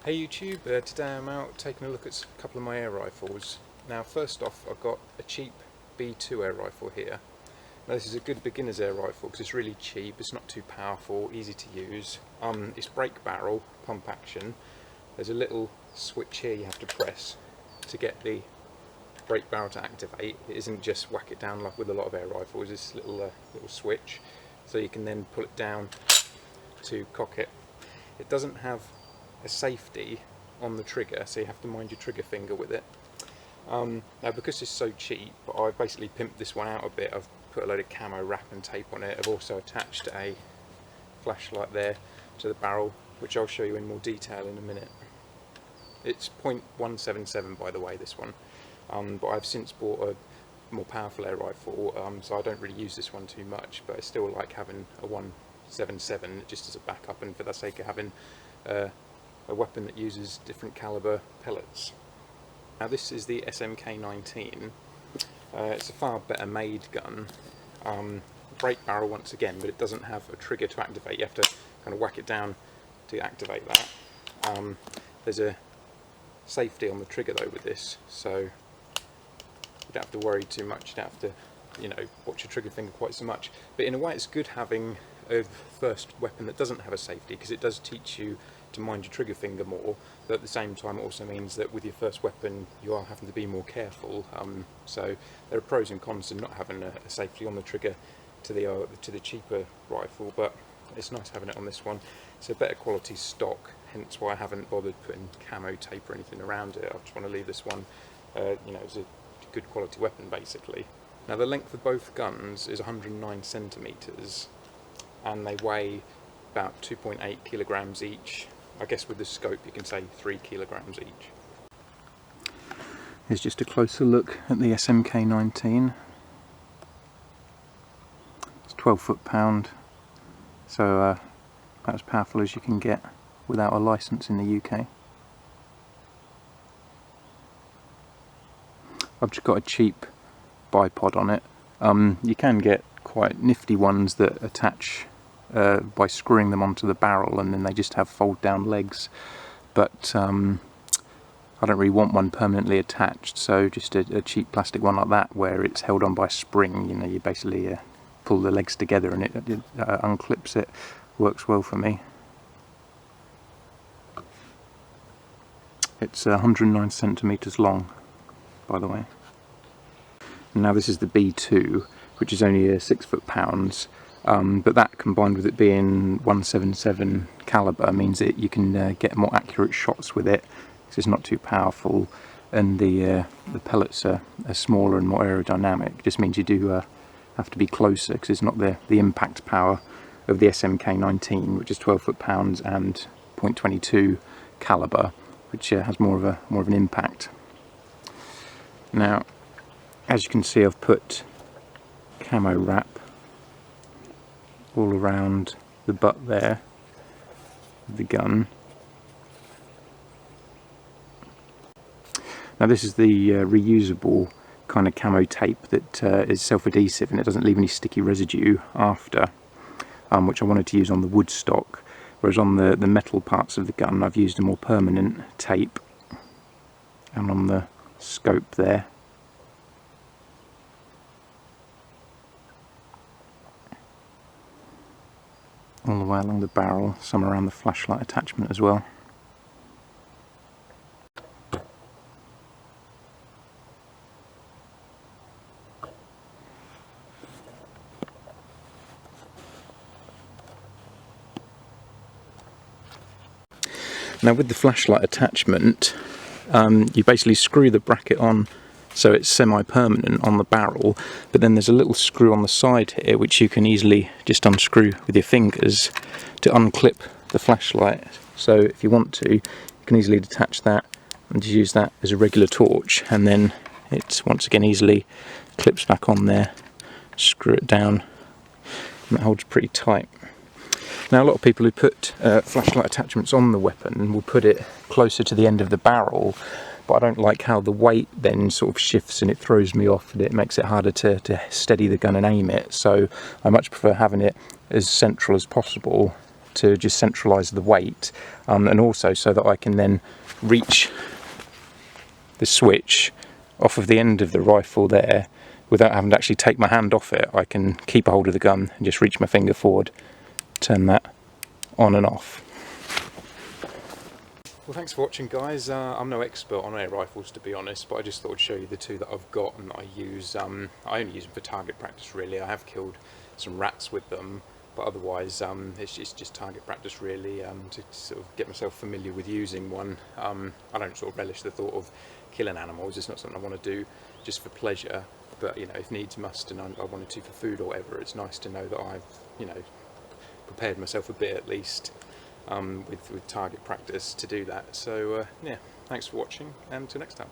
Hey YouTube, today I'm out taking a look at a couple of my air rifles. Now first off, I've got a cheap B2 air rifle here. Now this is a good beginner's air rifle because it's really cheap, it's not too powerful, easy to use. It's brake barrel, pump action. There's a little switch here you have to press to get the brake barrel to activate. It isn't just whack it down like with a lot of air rifles, this little switch. So you can then pull it down to cock it. It doesn't have a safety on the trigger, so you have to mind your trigger finger with it. Now because it's so cheap, I've basically pimped this one out a bit. I've put a load of camo wrap and tape on it. I've also attached a flashlight there to the barrel, which I'll show you in more detail in a minute. It's .177 by the way, this one, but I've since bought a more powerful air rifle, so I don't really use this one too much, but I still like having a 177 just as a backup and for the sake of having a weapon that uses different caliber pellets. Now this is the SMK 19. It's a far better made gun. Brake barrel once again, but it doesn't have a trigger to activate. You have to kind of whack it down to activate that. There's a safety on the trigger though with this, so you don't have to worry too much. You don't have to, watch your trigger finger quite so much. But in a way it's good having a first weapon that doesn't have a safety, because it does teach you to mind your trigger finger more, but at the same time it also means that with your first weapon you are having to be more careful. So there are pros and cons to not having a safety on the trigger to the cheaper rifle, but it's nice having it on this one. It's a better quality stock, hence why I haven't bothered putting camo tape or anything around it. I just want to leave this one, as a good quality weapon basically. Now the length of both guns is 109 centimeters, and they weigh about 2.8 kilograms each. I guess with the scope you can say 3 kilograms each. Here's just a closer look at the SMK 19. It's 12 foot-pound, so about as powerful as you can get without a license in the UK. I've just got a cheap bipod on it. You can get quite nifty ones that attach by screwing them onto the barrel, and then they just have fold down legs, but I don't really want one permanently attached, so just a cheap plastic one like that where it's held on by a spring. You basically pull the legs together and it unclips it. Works well for me. It's 109 centimeters long, by the way. And now this is the B2, which is only 6 foot-pounds. But that, combined with it being 177 caliber, means that you can get more accurate shots with it because it's not too powerful, and the pellets are smaller and more aerodynamic. It just means you do have to be closer because it's not the impact power of the SMK 19, which is 12 foot-pounds and .22 caliber, which has more of an impact. Now, as you can see, I've put camo wrap all around the butt there of the gun. Now this is the reusable kind of camo tape that is self-adhesive, and it doesn't leave any sticky residue after, which I wanted to use on the wood stock, whereas on the metal parts of the gun I've used a more permanent tape. And on the scope there, all the way along the barrel, some around the flashlight attachment as well. Now with the flashlight attachment, you basically screw the bracket on so it's semi-permanent on the barrel, but then there's a little screw on the side here which you can easily just unscrew with your fingers to unclip the flashlight. So if you want to, you can easily detach that and just use that as a regular torch, and then it's once again easily clips back on there. Screw it down and it holds pretty tight. Now a lot of people who put flashlight attachments on the weapon will put it closer to the end of the barrel, but I don't like how the weight then sort of shifts and it throws me off, and it makes it harder to steady the gun and aim it. So I much prefer having it as central as possible to just centralise the weight, and also so that I can then reach the switch off of the end of the rifle there without having to actually take my hand off it. I can keep a hold of the gun and just reach my finger forward, turn that on and off. Well, thanks for watching, guys. I'm no expert on air rifles, to be honest, but I just thought I'd show you the two that I've got and that I use. I only use them for target practice, really. I have killed some rats with them, but otherwise it's just target practice, really, to sort of get myself familiar with using one. I don't sort of relish the thought of killing animals. It's not something I want to do just for pleasure, but, you know, if needs must and I wanted to for food or whatever, it's nice to know that I've, you know, prepared myself a bit at least with target practice to do that. So yeah, thanks for watching, and until next time.